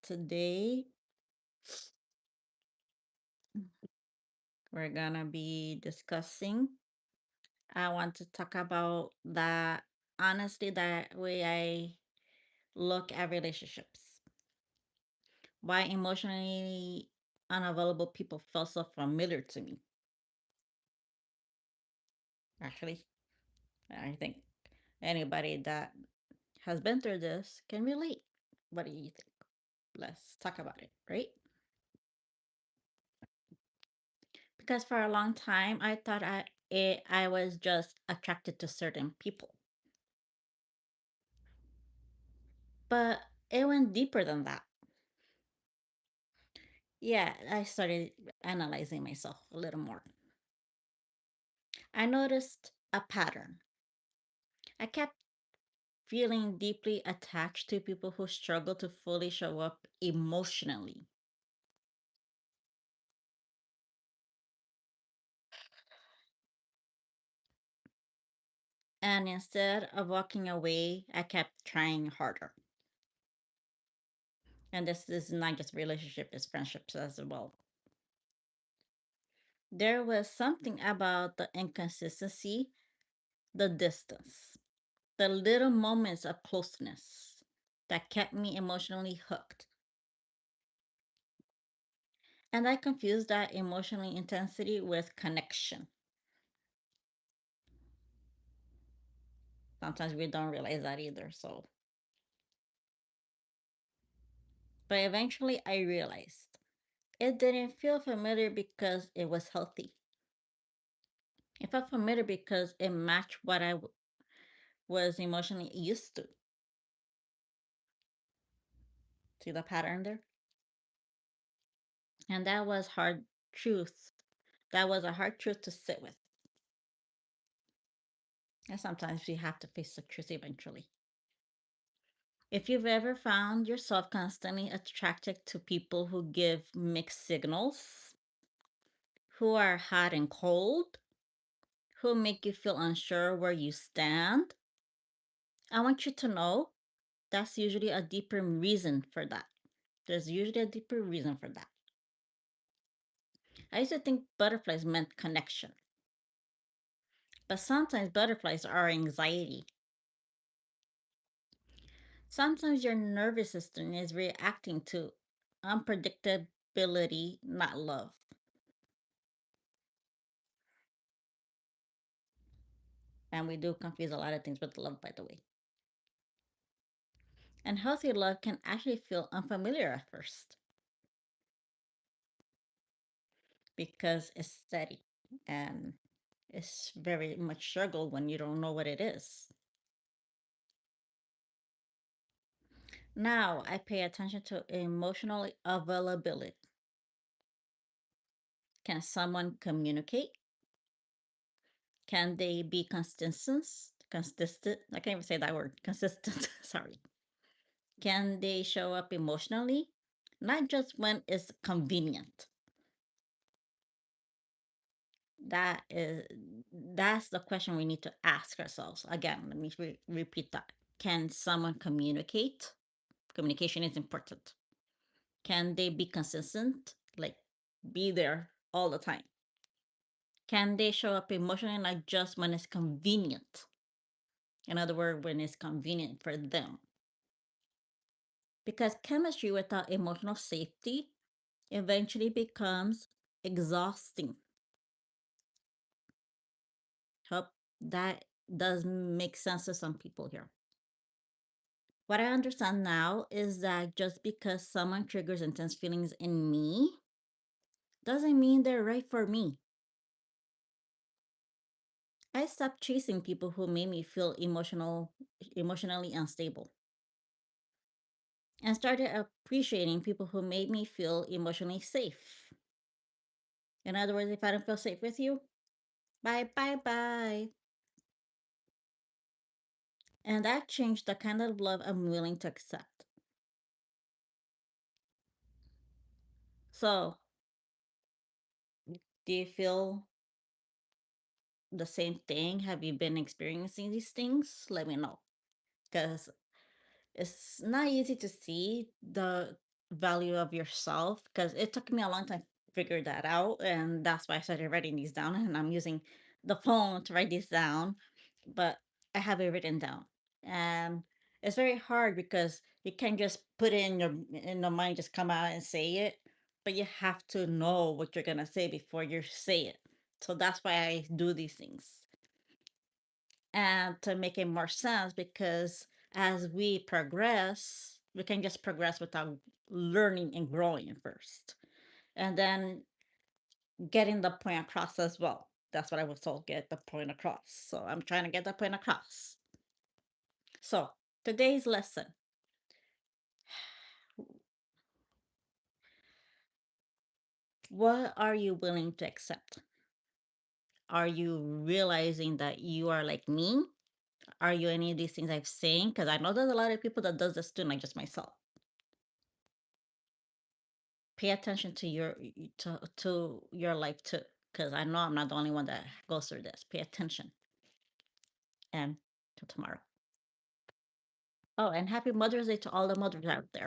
Today, we're gonna be discussing. I want to talk about that honestly, that way I look at relationships. Why emotionally unavailable people feel so familiar to me. Actually, I think anybody that has been through this can relate. What do you think? Let's talk about it, right? Because for a long time, I thought I was just attracted to certain people. But it went deeper than that. Yeah, I started analyzing myself a little more. I noticed a pattern. I kept feeling deeply attached to people who struggle to fully show up emotionally. And instead of walking away, I kept trying harder. And this is not just relationship, it's friendships as well. There was something about the inconsistency, the distance, the little moments of closeness that kept me emotionally hooked. And I confuse that emotional intensity with connection. Sometimes we don't realize that either. But eventually I realized it didn't feel familiar because it was healthy. It felt familiar because it matched what was emotionally used to. See the pattern there? And that was hard truth. That was a hard truth to sit with. And sometimes we have to face the truth eventually. If you've ever found yourself constantly attracted to people who give mixed signals, who are hot and cold, who make you feel unsure where you stand, I want you to know that's usually a deeper reason for that. There's usually a deeper reason for that. I used to think butterflies meant connection, but sometimes butterflies are anxiety. Sometimes your nervous system is reacting to unpredictability, not love. And we do confuse a lot of things with love, by the way. And healthy love can actually feel unfamiliar at first because it's steady and it's very much struggle when you don't know what it is. Now I pay attention to emotional availability. Can someone communicate? Can they be consistent? Consistent. I can't even say that word. Consistent. Sorry. Can they show up emotionally? Not just when it's convenient. That is that's the question we need to ask ourselves. Again, let me repeat that. Can someone communicate? Communication is important. Can they be consistent? Like be there all the time. Can they show up emotionally, not just when it's convenient? In other words, when it's convenient for them. Because chemistry without emotional safety eventually becomes exhausting. Hope that does make sense to some people here. What I understand now is that just because someone triggers intense feelings in me doesn't mean they're right for me. I stopped chasing people who made me feel emotionally unstable and started appreciating people who made me feel emotionally safe. In other words, if I don't feel safe with you, bye bye bye. And that changed the kind of love I'm willing to accept. So, do you feel the same thing? Have you been experiencing these things? Let me know. Because it's not easy to see value of yourself, because it took me a long time to figure that out, and that's why I started writing these down, and I'm using the phone to write these down, but I have it written down. And it's very hard because you can't just put it in your mind, just come out and say it, but you have to know what you're gonna say before you say it. So that's why I do these things. And to make it more sense, because as we progress, we can just progress without learning and growing first, and then getting the point across as well. That's what I was told, get the point across. So I'm trying to get the point across. So today's lesson: what are you willing to accept? Are you realizing that you are like me? Are you any of these things I've saying? Because I know there's a lot of people that does this too, not just myself. Pay attention to to your life too, because I know I'm not the only one that goes through this. Pay attention. And till tomorrow. Oh, and happy Mother's Day to all the mothers out there.